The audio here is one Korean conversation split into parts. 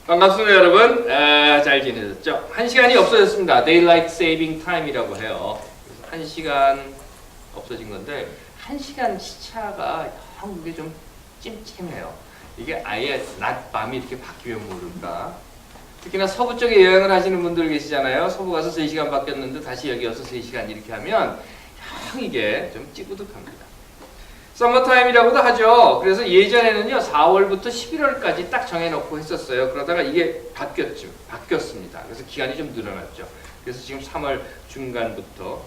반갑습니다, 여러분. 잘 지내셨죠? 1시간이 없어졌습니다. Daylight Saving Time이라고 해요. 그래서 1시간 없어진 건데 1시간 시차가 한국에 좀 찜찜해요. 이게 아예 낮, 밤이 이렇게 바뀌면 모를까. 특히나 서부 쪽에 여행을 하시는 분들 계시잖아요. 서부 가서 3시간 바뀌었는데 다시 여기 와서 3시간 이렇게 하면 이게 좀 찌뿌듯합니다. 서머타임이라고도 하죠. 그래서 예전에는요 4월부터 11월까지 딱 정해놓고 했었어요. 그러다가 이게 바뀌었습니다. 그래서 기간이 좀 늘어났죠. 그래서 지금 3월 중간부터,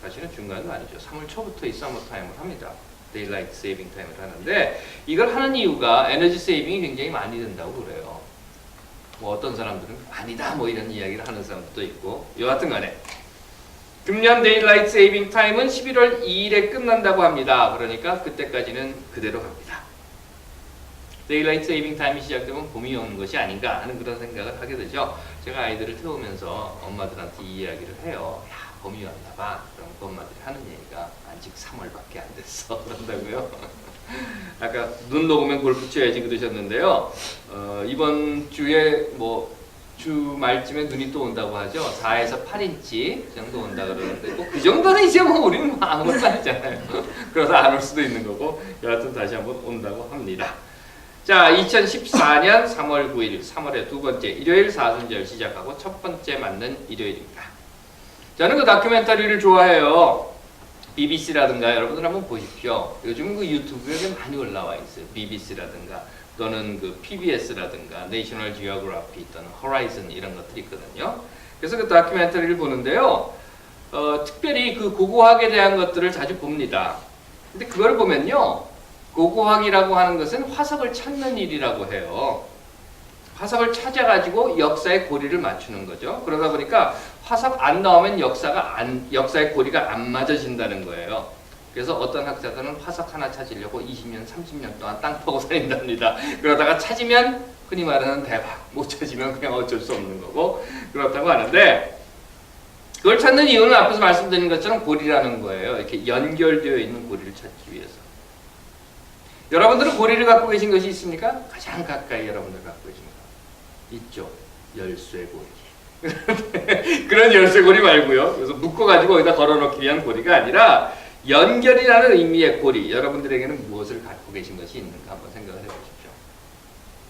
사실은 중간도 아니죠, 3월 초부터 이 서머타임을 합니다. 데일라이트 세이빙 타임을 하는데, 이걸 하는 이유가 에너지 세이빙이 굉장히 많이 된다고 그래요. 뭐 어떤 사람들은 아니다 뭐 이런 이야기를 하는 사람도 있고, 여하튼 간에 금년 데일라이트 세이빙 타임은 11월 2일에 끝난다고 합니다. 그러니까 그때까지는 그대로 갑니다. 데일라이트 세이빙 타임이 시작되면 봄이 오는 것이 아닌가 하는 그런 생각을 하게 되죠. 제가 아이들을 태우면서 엄마들한테 이 이야기를 해요. 야, 봄이 왔나 봐. 그럼 그 엄마들이 하는 얘기가 아직 3월밖에 안 됐어 그런다고요. 아까 눈 녹으면 골프 쳐야지 그러셨는데요. 이번 주에 주말쯤에 눈이 또 온다고 하죠. 4에서 8인치 정도 온다 그러는데 그 정도는 이제 우리는 아무것도 아니잖아요. 그러다 안 올 수도 있는 거고, 여하튼 다시 한번 온다고 합니다. 자, 2014년 3월 9일 3월의 두 번째 일요일 사순절 시작하고 첫 번째 맞는 일요일입니다. 저는 그 다큐멘터리를 좋아해요. BBC라든가 여러분들 한번 보십시오. 요즘 그 유튜브에 많이 올라와 있어요. BBC라든가 또는 그 PBS라든가 내셔널 지오그래피 또는 호라이즌 이런 것들이 있거든요. 그래서 그 다큐멘터리를 보는데요. 특별히 그 고고학에 대한 것들을 자주 봅니다. 근데 그걸 보면요, 고고학이라고 하는 것은 화석을 찾는 일이라고 해요. 화석을 찾아가지고 역사의 고리를 맞추는 거죠. 그러다 보니까 화석 안 나오면 역사의 고리가 안 맞아진다는 거예요. 그래서 어떤 학자들은 화석 하나 찾으려고 20년, 30년 동안 땅 파고 다닌답니다. 그러다가 찾으면 흔히 말하는 대박, 못 찾으면 그냥 어쩔 수 없는 거고 그렇다고 하는데, 그걸 찾는 이유는 앞에서 말씀드린 것처럼 고리라는 거예요. 이렇게 연결되어 있는 고리를 찾기 위해서. 여러분들은 고리를 갖고 계신 것이 있습니까? 가장 가까이 여러분들 갖고 계신 거 있죠. 열쇠고리. 그런 열쇠고리 말고요. 그래서 묶어가지고 여기다 걸어놓기 위한 고리가 아니라 연결이라는 의미의 고리, 여러분들에게는 무엇을 갖고 계신 것이 있는가 한번 생각을 해보십시오.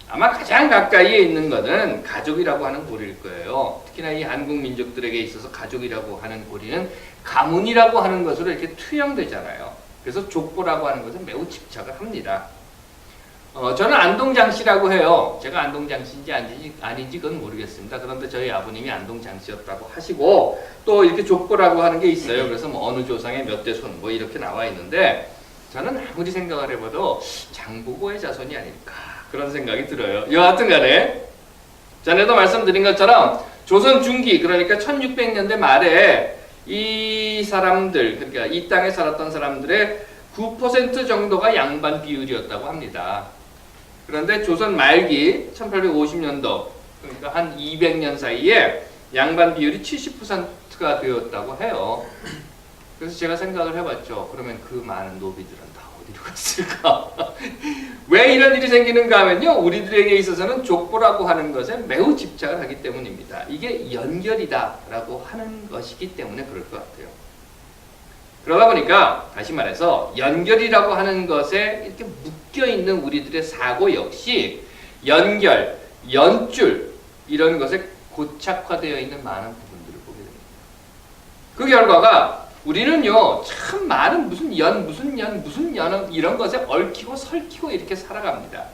아마 가장 가까이에 있는 것은 가족이라고 하는 고리일 거예요. 특히나 이 한국 민족들에게 있어서 가족이라고 하는 고리는 가문이라고 하는 것으로 이렇게 투영되잖아요. 그래서 족보라고 하는 것은 매우 집착을 합니다. 저는 안동장씨라고 해요. 제가 안동장씨인지 아닌지 그건 모르겠습니다. 그런데 저희 아버님이 안동장씨였다고 하시고, 또 이렇게 족보라고 하는 게 있어요. 그래서 뭐 어느 조상의 몇 대 손 뭐 이렇게 나와 있는데, 저는 아무리 생각을 해봐도 장보고의 자손이 아닐까 그런 생각이 들어요. 여하튼 간에 전에도 말씀드린 것처럼 조선 중기, 그러니까 1600년대 말에 이 사람들, 그러니까 이 땅에 살았던 사람들의 9% 정도가 양반 비율이었다고 합니다. 그런데 조선 말기 1850년도, 그러니까 한 200년 사이에 양반 비율이 70%가 되었다고 해요. 그래서 제가 생각을 해봤죠. 그러면 그 많은 노비들은 다 어디로 갔을까? 왜 이런 일이 생기는가 하면요, 우리들에게 있어서는 족보라고 하는 것에 매우 집착을 하기 때문입니다. 이게 연결이다라고 하는 것이기 때문에 그럴 것 같아요. 그러다 보니까 다시 말해서 연결이라고 하는 것에 이렇게 묶여있는 우리들의 사고 역시 연결, 연줄 이런 것에 고착화되어 있는 많은 부분들을 보게 됩니다. 그 결과가 우리는요, 참 많은 무슨 연 이런 것에 얽히고 설키고 이렇게 살아갑니다.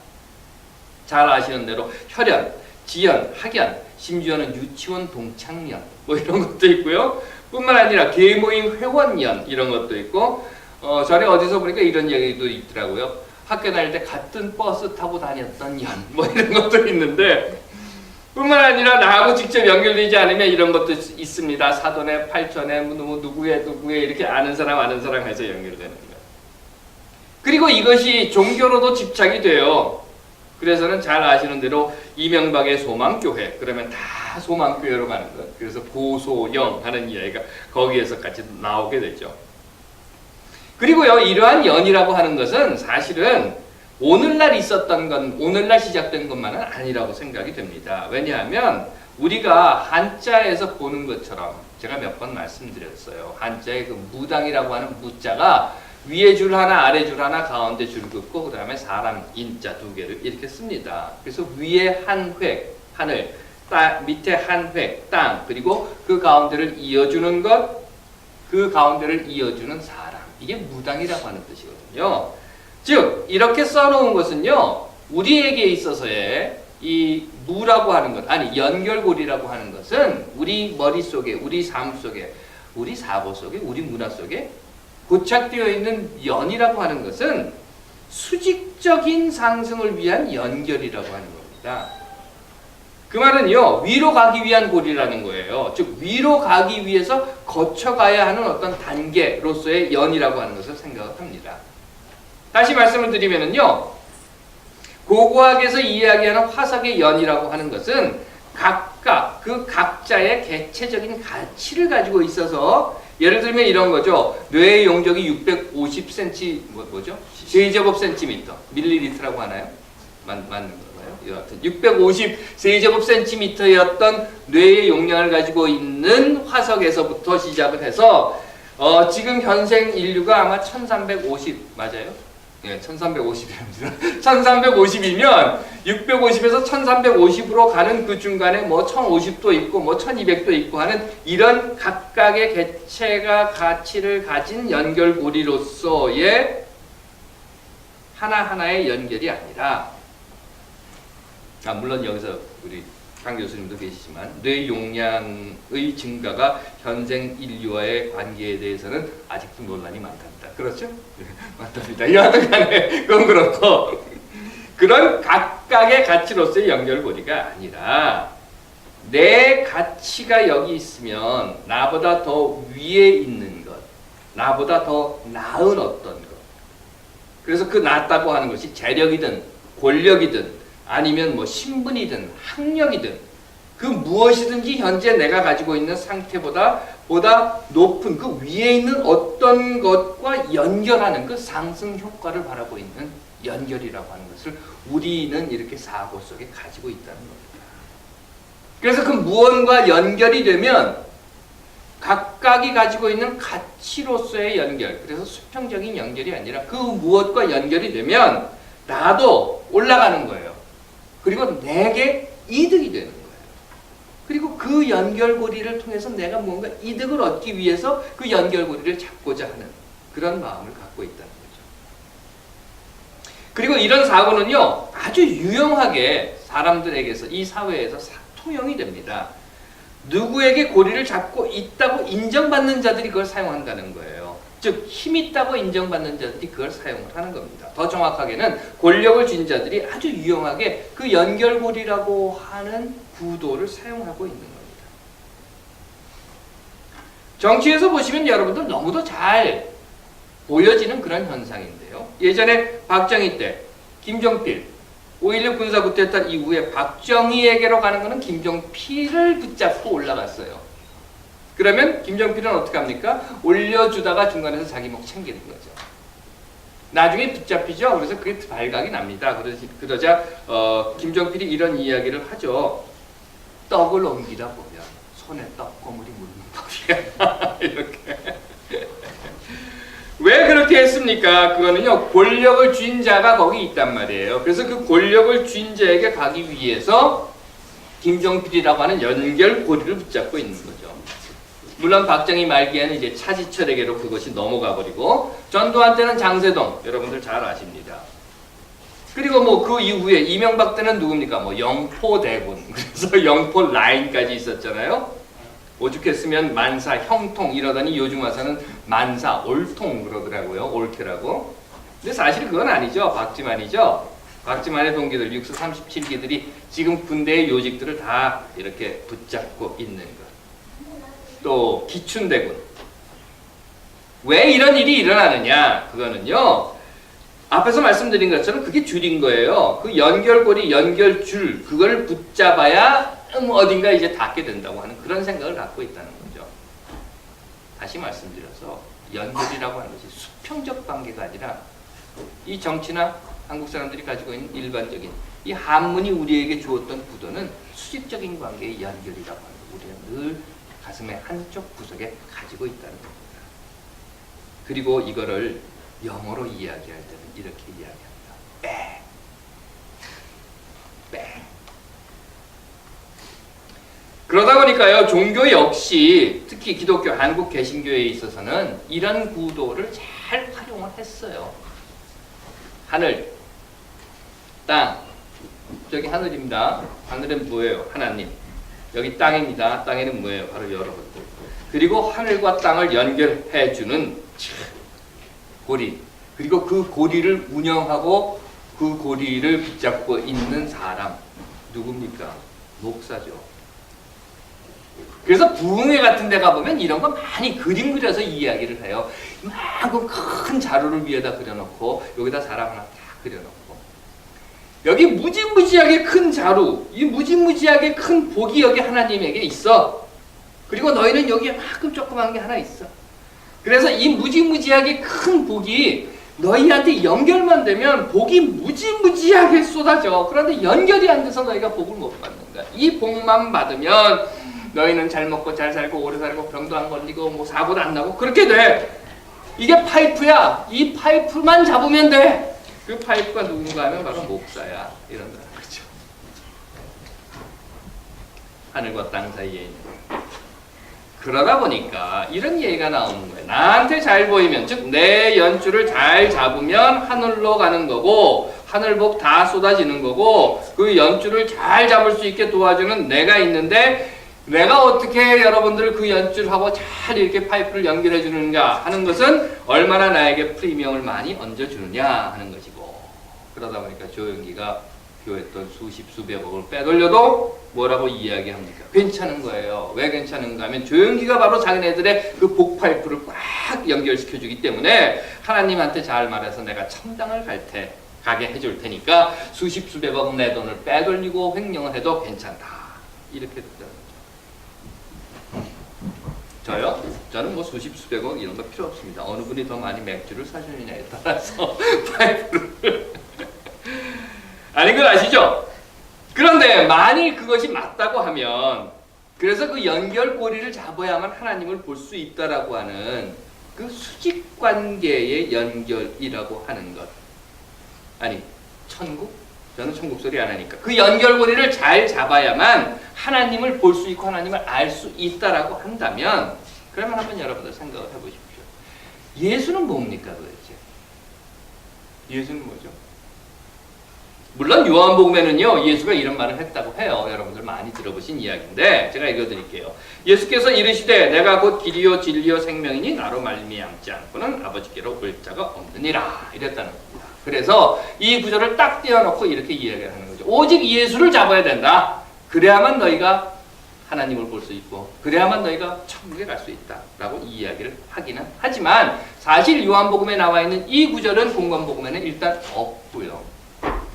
잘 아시는 대로 혈연, 지연, 학연, 심지어는 유치원 동창연 뭐 이런 것도 있고요. 뿐만 아니라 계모임 회원연 이런 것도 있고, 전에 어디서 보니까 이런 얘기도 있더라고요. 학교 다닐 때 같은 버스 타고 다녔던 연 뭐 이런 것도 있는데, 뿐만 아니라 나하고 직접 연결되지 않으면 이런 것도 있습니다. 사돈의 팔촌의 누구의 이렇게 아는 사람 해서 연결되는 거예요. 그리고 이것이 종교로도 집착이 돼요. 그래서는 잘 아시는 대로 이명박의 소망교회, 그러면 다 소망교회로 가는 것. 그래서 고소영 하는 이야기가 거기에서까지 나오게 되죠. 그리고요, 이러한 연이라고 하는 것은 사실은 오늘날 있었던 건 오늘날 시작된 것만은 아니라고 생각이 됩니다. 왜냐하면 우리가 한자에서 보는 것처럼 제가 몇 번 말씀드렸어요. 한자의 그 무당이라고 하는 무자가 위에 줄 하나 아래 줄 하나 가운데 줄 긋고 그 다음에 사람 인자 두 개를 이렇게 씁니다. 그래서 위에 한 획 하늘, 밑에 한 획 땅, 그리고 그 가운데를 이어주는 것, 그 가운데를 이어주는 사람, 이게 무당이라고 하는 뜻이거든요. 즉 이렇게 써놓은 것은요, 우리에게 있어서의 이 무라고 하는 것, 아니 연결고리라고 하는 것은 우리 머릿속에, 우리 삶 속에, 우리 사고 속에, 우리 문화 속에 고착되어 있는 연이라고 하는 것은 수직적인 상승을 위한 연결이라고 하는 겁니다. 그 말은요, 위로 가기 위한 고리라는 거예요. 즉 위로 가기 위해서 거쳐가야 하는 어떤 단계로서의 연이라고 하는 것을 생각합니다. 다시 말씀을 드리면은요, 고고학에서 이야기하는 화석의 연이라고 하는 것은 각각 그 각자의 개체적인 가치를 가지고 있어서, 예를 들면 이런 거죠. 뇌의 용적이 650cm 뭐죠? 세제곱 센티미터, 밀리리터라고 하나요? 맞는 건가요? 여하튼 650 세제곱 센티미터였던 뇌의 용량을 가지고 있는 화석에서부터 시작을 해서 지금 현생 인류가 아마 1350 맞아요? 예, 1350입니다. 1350이면 650에서 1350으로 가는 그 중간에 뭐 1050도 있고 뭐 1200도 있고 하는 이런 각각의 개체가 가치를 가진 연결고리로서의 하나하나의 연결이 아니라, 물론 여기서 우리 강 교수님도 계시지만 뇌 용량의 증가가 현생 인류와의 관계에 대해서는 아직도 논란이 많답니다. 그렇죠? 맞답니다. 여하튼 간에 그건 그렇고, 그런 각각의 가치로서의 연결고리가 아니라 내 가치가 여기 있으면 나보다 더 위에 있는 것, 나보다 더 나은 어떤 것, 그래서 그 낫다고 하는 것이 재력이든 권력이든 아니면 뭐 신분이든 학력이든 그 무엇이든지 현재 내가 가지고 있는 상태보다 보다 높은 그 위에 있는 어떤 것과 연결하는 그 상승 효과를 바라고 있는 연결이라고 하는 것을 우리는 이렇게 사고 속에 가지고 있다는 겁니다. 그래서 그 무언과 연결이 되면 각각이 가지고 있는 가치로서의 연결, 그래서 수평적인 연결이 아니라 그 무엇과 연결이 되면 나도 올라가는 거예요. 그리고 내게 이득이 되는 거예요. 그리고 그 연결고리를 통해서 내가 뭔가 이득을 얻기 위해서 그 연결고리를 잡고자 하는 그런 마음을 갖고 있다는 거죠. 그리고 이런 사고는요, 아주 유용하게 사람들에게서, 이 사회에서 통용이 됩니다. 누구에게 고리를 잡고 있다고 인정받는 자들이 그걸 사용한다는 거예요. 즉 힘 있다고 인정받는 자들이 그걸 사용을 하는 겁니다. 더 정확하게는 권력을 쥔 자들이 아주 유용하게 그 연결고리라고 하는 구도를 사용하고 있는 겁니다. 정치에서 보시면 여러분들 너무도 잘 보여지는 그런 현상인데요. 예전에 박정희 때 김종필 5.16 군사 쿠데타 이후에 박정희에게로 가는 것은 김종필을 붙잡고 올라갔어요. 그러면 김종필은 어떻게 합니까? 올려주다가 중간에서 자기 목 챙기는 거죠. 나중에 붙잡히죠. 그래서 그게 발각이 납니다. 그러자 김종필이 이런 이야기를 하죠. 떡을 옮기다 보면 손에 떡고물이 묻는 법이야. 이렇게. 왜 그렇게 했습니까? 그거는요, 권력을 쥔 자가 거기 있단 말이에요. 그래서 그 권력을 쥔 자에게 가기 위해서 김종필이라고 하는 연결고리를 붙잡고 있는 거죠. 물론 박정희 말기에는 이제 차지철에게로 그것이 넘어가 버리고, 전두환 때는 장세동, 여러분들 잘 아십니다. 그리고 뭐 그 이후에 이명박 때는 누굽니까? 뭐 영포대군, 그래서 영포 라인까지 있었잖아요. 오죽했으면 만사, 형통 이러더니 요즘 와서는 만사, 올통 그러더라고요. 옳게라고. 근데 사실 그건 아니죠. 박지만이죠. 박지만의 동기들 6수 37기들이 지금 군대의 요직들을 다 이렇게 붙잡고 있는 것. 또 기춘대군. 왜 이런 일이 일어나느냐? 그거는요, 앞에서 말씀드린 것처럼 그게 줄인 거예요. 그 연결고리, 연결줄, 그걸 붙잡아야 어딘가 이제 닿게 된다고 하는 그런 생각을 갖고 있다는 거죠. 다시 말씀드려서 연결이라고 하는 것이 수평적 관계가 아니라 이 정치나 한국 사람들이 가지고 있는 일반적인 이 한문이 우리에게 주었던 구도는 수직적인 관계의 연결이라고 하는 거. 우리는 늘 가슴의 한쪽 구석에 가지고 있다는 겁니다. 그리고 이거를 영어로 이야기할 때는 이렇게 이야기합니다. 백. 백. 그러다 보니까요, 종교 역시 특히 기독교, 한국 개신교에 있어서는 이런 구도를 잘 활용을 했어요. 하늘, 땅, 저기 하늘입니다. 하늘은 뭐예요? 하나님. 여기 땅입니다. 땅에는 뭐예요? 바로 여러분들. 그리고 하늘과 땅을 연결해주는 고리. 그리고 그 고리를 운영하고 그 고리를 붙잡고 있는 사람. 누굽니까? 목사죠. 그래서 부흥회 같은 데 가보면 이런 거 많이 그림 그려서 이야기를 해요. 이만큼 큰 자루를 위에다 그려놓고 여기다 사람 하나 딱 그려놓고 여기 무지무지하게 큰 자루, 이 무지무지하게 큰 복이 여기 하나님에게 있어. 그리고 너희는 여기 이만큼 조그만 게 하나 있어. 그래서 이 무지무지하게 큰 복이 너희한테 연결만 되면 복이 무지무지하게 쏟아져. 그런데 연결이 안 돼서 너희가 복을 못 받는 거야. 이 복만 받으면 너희는 잘 먹고 잘 살고 오래 살고 병도 안 걸리고 뭐 사고도 안 나고 그렇게 돼. 이게 파이프야. 이 파이프만 잡으면 돼. 그 파이프가 누군가 하면 바로 목사야. 이런 거 그렇죠. 하늘과 땅 사이에 있는. 그러다 보니까 이런 얘기가 나오는 거예요. 나한테 잘 보이면, 즉 내 연줄을 잘 잡으면 하늘로 가는 거고 하늘복 다 쏟아지는 거고 그 연줄을 잘 잡을 수 있게 도와주는 내가 있는데 내가 어떻게 여러분들을 그 연줄하고 잘 이렇게 파이프를 연결해 주는가 하는 것은 얼마나 나에게 프리미엄을 많이 얹어주느냐 하는 것이고, 그러다 보니까 조영기가 교했던 수십 수백억을 빼돌려도 뭐라고 이야기합니까? 괜찮은 거예요. 왜 괜찮은가 하면 조영기가 바로 자기네들의 그 복파이프를 꽉 연결시켜 주기 때문에 하나님한테 잘 말해서 내가 천당을 가게 해줄 테니까 수십 수백억 내 돈을 빼돌리고 횡령을 해도 괜찮다. 이렇게 됐다는 거죠. 저요? 저는 뭐 수십 수백억 이런 거 필요 없습니다. 어느 분이 더 많이 맥주를 사주느냐에 따라서 파이프를 아닌 걸 아시죠? 그런데 만일 그것이 맞다고 하면 그래서 그 연결고리를 잡아야만 하나님을 볼 수 있다라고 하는 그 수직관계의 연결이라고 하는 것. 아니, 천국? 저는 천국 소리 안 하니까. 그 연결고리를 잘 잡아야만 하나님을 볼 수 있고 하나님을 알 수 있다라고 한다면 그러면 한번 여러분들 생각을 해보십시오. 예수는 뭡니까 도대체? 예수는 뭐죠? 물론 요한복음에는요 예수가 이런 말을 했다고 해요. 여러분들 많이 들어보신 이야기인데 제가 읽어드릴게요. 예수께서 이르시되 내가 곧 길이요 진리요 생명이니 나로 말미암지 않고는 아버지께로 올 자가 없느니라 이랬다는 겁니다. 그래서 이 구절을 딱 떼어놓고 이렇게 이야기를 하는 거죠. 오직 예수를 잡아야 된다. 그래야만 너희가 하나님을 볼 수 있고 그래야만 너희가 천국에 갈 수 있다라고 이야기를 하기는 하지만 사실 요한복음에 나와 있는 이 구절은 공관복음에는 일단 없고요.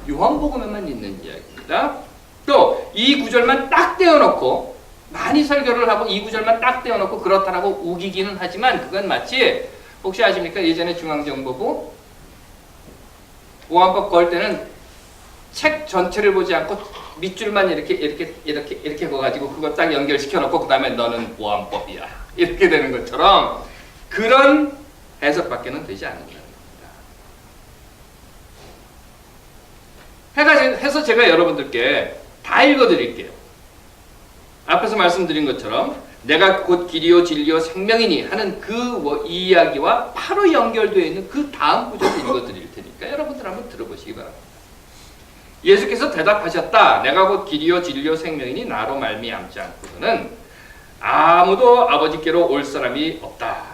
요한복음에만 있는 이야기입니다. 또 이 구절만 딱 떼어놓고 많이 설교를 하고 이 구절만 딱 떼어놓고 그렇다라고 우기기는 하지만 그건 마치 혹시 아십니까? 예전에 중앙정보부 보안법 걸 때는 책 전체를 보지 않고 밑줄만 이렇게 거가지고 그거 딱 연결시켜 놓고 그 다음에 너는 보안법이야 이렇게 되는 것처럼 그런 해석밖에는 되지 않는다는 겁니다. 해서 제가 여러분들께 다 읽어드릴게요. 앞에서 말씀드린 것처럼 내가 곧 길이요 진리요 생명이니 하는 그 이야기와 바로 연결되어 있는 그 다음 구절을 읽어드릴 테니까 여러분들 한번 들어보시기 바랍니다. 예수께서 대답하셨다. 내가 곧 길이요 진리요 생명이니 나로 말미암지 않고서는 아무도 아버지께로 올 사람이 없다.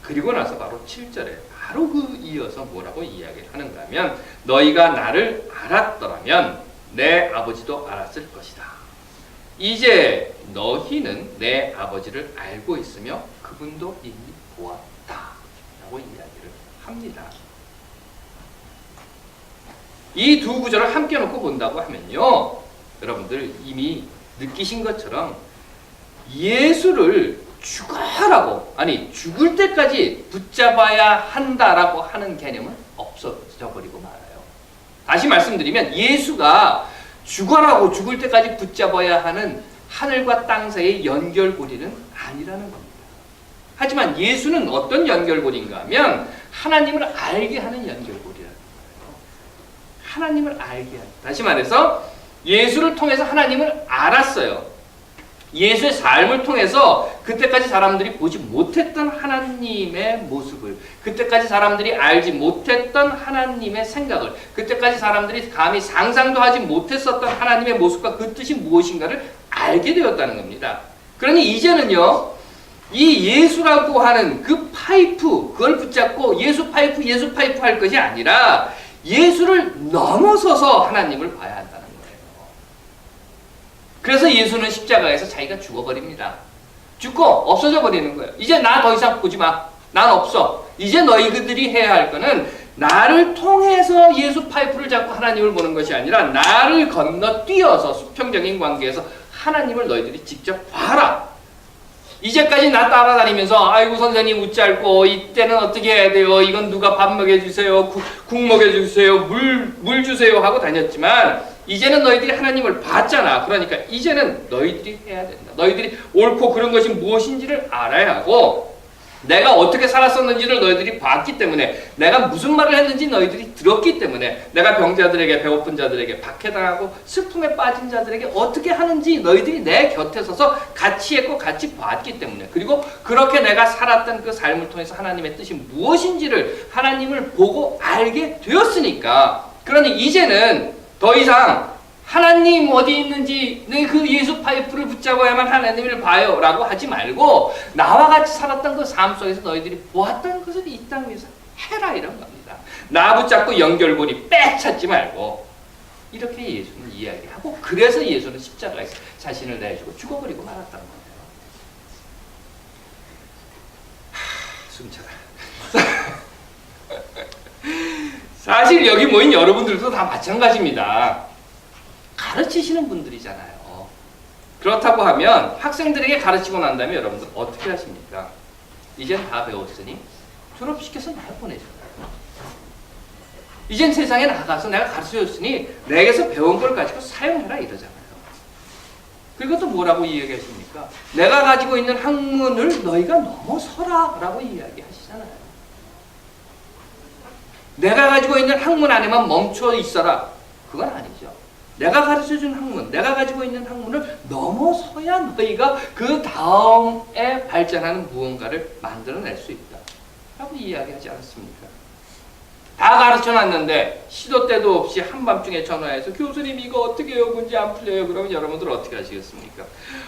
그리고 나서 바로 7절에 바로 그 이어서 뭐라고 이야기를 하는가 하면 너희가 나를 알았더라면 내 아버지도 알았을 것이다. 이제 너희는 내 아버지를 알고 있으며 그분도 이미 보았다. 라고 이야기를 합니다. 이 두 구절을 함께 놓고 본다고 하면요 여러분들 이미 느끼신 것처럼 예수를 죽어라고 아니 죽을 때까지 붙잡아야 한다라고 하는 개념은 없어져 버리고 말아요. 다시 말씀드리면 예수가 죽어라고 죽을 때까지 붙잡아야 하는 하늘과 땅 사이의 연결고리는 아니라는 겁니다. 하지만 예수는 어떤 연결고리인가 하면 하나님을 알게 하는 연결고리라는 거예요. 하나님을 알게 하는. 다시 말해서 예수를 통해서 하나님을 알았어요. 예수의 삶을 통해서 그때까지 사람들이 보지 못했던 하나님의 모습을, 그때까지 사람들이 알지 못했던 하나님의 생각을, 그때까지 사람들이 감히 상상도 하지 못했었던 하나님의 모습과 그 뜻이 무엇인가를 알게 되었다는 겁니다. 그러니 이제는요, 이 예수라고 하는 그 파이프, 그걸 붙잡고 예수 파이프 할 것이 아니라 예수를 넘어서서 하나님을 봐야 한다는 거예요. 그래서 예수는 십자가에서 자기가 죽어버립니다. 죽고 없어져 버리는 거예요. 이제 나 더 이상 보지 마. 난 없어. 이제 너희들이 해야 할 거는 나를 통해서 예수 파이프를 잡고 하나님을 보는 것이 아니라 나를 건너뛰어서 수평적인 관계에서 하나님을 너희들이 직접 봐라. 이제까지 나 따라다니면서 아이고 선생님 웃잘고 이때는 어떻게 해야 돼요? 이건 누가 밥 먹여주세요. 국 먹여주세요. 물 주세요 하고 다녔지만 이제는 너희들이 하나님을 봤잖아. 그러니까 이제는 너희들이 해야 된다. 너희들이 옳고 그른 것이 무엇인지를 알아야 하고 내가 어떻게 살았었는지를 너희들이 봤기 때문에 내가 무슨 말을 했는지 너희들이 들었기 때문에 내가 병자들에게 배고픈 자들에게 박해당하고 슬픔에 빠진 자들에게 어떻게 하는지 너희들이 내 곁에 서서 같이 했고 같이 봤기 때문에 그리고 그렇게 내가 살았던 그 삶을 통해서 하나님의 뜻이 무엇인지를 하나님을 보고 알게 되었으니까 그러니 이제는 더 이상 하나님 어디 있는지 그 예수 파이프를 붙잡아야만 하나님을 봐요 라고 하지 말고 나와 같이 살았던 그 삶 속에서 너희들이 보았던 것을 이 땅 위에서 해라 이런 겁니다. 나 붙잡고 연결고리 빼찾지 말고 이렇게 예수는 이야기하고 그래서 예수는 십자가에서 자신을 내주고 죽어버리고 말았다는 거예요. 숨차다. 사실 여기 모인 여러분들도 다 마찬가지입니다. 가르치시는 분들이잖아요. 그렇다고 하면 학생들에게 가르치고 난 다음에 여러분들 어떻게 하십니까? 이젠 다 배웠으니 졸업시켜서 날 보내줘요. 이젠 세상에 나가서 내가 가르쳐줬으니 내게서 배운 걸 가지고 사용해라 이러잖아요. 그리고 또 뭐라고 이야기하십니까? 내가 가지고 있는 학문을 너희가 넘어서라 라고 이야기하시잖아요. 내가 가지고 있는 학문 안에만 멈춰 있어라. 그건 아니죠. 내가 가르쳐준 학문, 내가 가지고 있는 학문을 넘어서야 너희가 그 다음에 발전하는 무언가를 만들어낼 수 있다. 라고 이야기하지 않았습니까? 다 가르쳐놨는데 시도 때도 없이 한밤중에 전화해서 교수님 이거 어떻게 해요? 문제 안 풀려요? 그러면 여러분들 어떻게 하시겠습니까?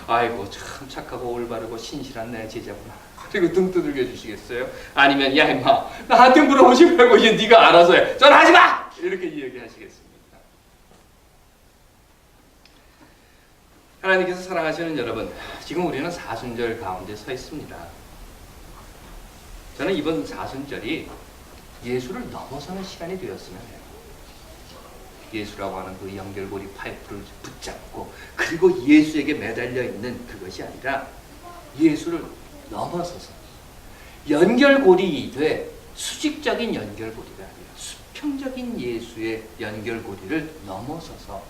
아이고 참 착하고 올바르고 신실한 내 제자구나. 그리고 등 두들겨 주시겠어요? 아니면 야 임마 나한테 물어보지 말고 이제 네가 알아서 해. 전화하지 마! 이렇게 이야기하시겠습니까? 하나님께서 사랑하시는 여러분, 지금 우리는 사순절 가운데 서 있습니다. 저는 이번 사순절이 예수를 넘어서는 시간이 되었으면 해요. 예수라고 하는 그 연결고리 파이프를 붙잡고 그리고 예수에게 매달려 있는 그것이 아니라 예수를 넘어서서 연결고리 돼 수직적인 연결고리가 아니라 수평적인 예수의 연결고리를 넘어서서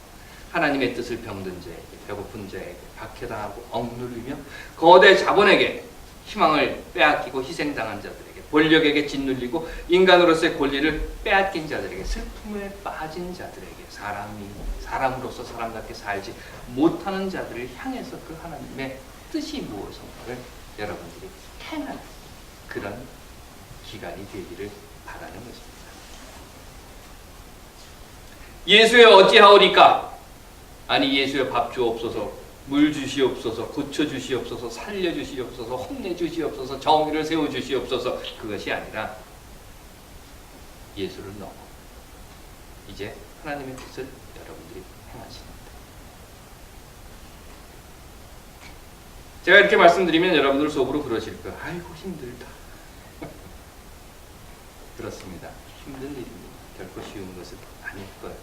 하나님의 뜻을 병든 자에게, 배고픈 자에게, 박해당하고 억누르며 거대 자본에게 희망을 빼앗기고 희생당한 자들에게, 권력에게 짓눌리고 인간으로서의 권리를 빼앗긴 자들에게, 슬픔에 빠진 자들에게, 사람으로서 사람답게 살지 못하는 자들을 향해서 그 하나님의 뜻이 무엇인가를 여러분들이 행하는 그런 기간이 되기를 바라는 것입니다. 예수여 어찌하오리까? 아니 예수여 밥 주옵소서, 물 주시옵소서, 고쳐 주시옵소서, 살려 주시옵소서, 혼내 주시옵소서, 정의를 세워 주시옵소서. 그것이 아니라 예수를 넘어 이제 하나님의 뜻을 여러분들이 행하시는 겁니다. 제가 이렇게 말씀드리면 여러분들 속으로 그러실 거예요. 아이고 힘들다. 그렇습니다. 힘든 일입니다. 결코 쉬운 것은 아닐 거예요.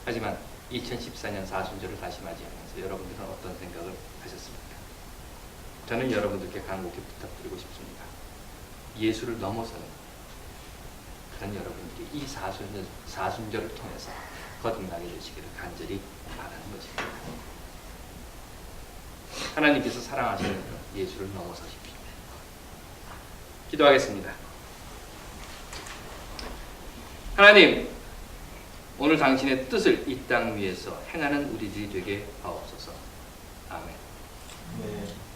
하지만 2014년 사순절을 다시 맞이하면서 여러분들은 어떤 생각을 하셨습니까? 저는 여러분들께 간곡히 부탁드리고 싶습니다. 예수를 넘어서는 그런 여러분들이 이 사순절을 통해서 거듭나게 되시기를 간절히 바라는 것입니다. 하나님께서 사랑하시는 예수를 넘어서십시오. 기도하겠습니다. 하나님, 오늘 당신의 뜻을 이 땅 위에서 행하는 우리들이 되게 하옵소서. 아멘. 네.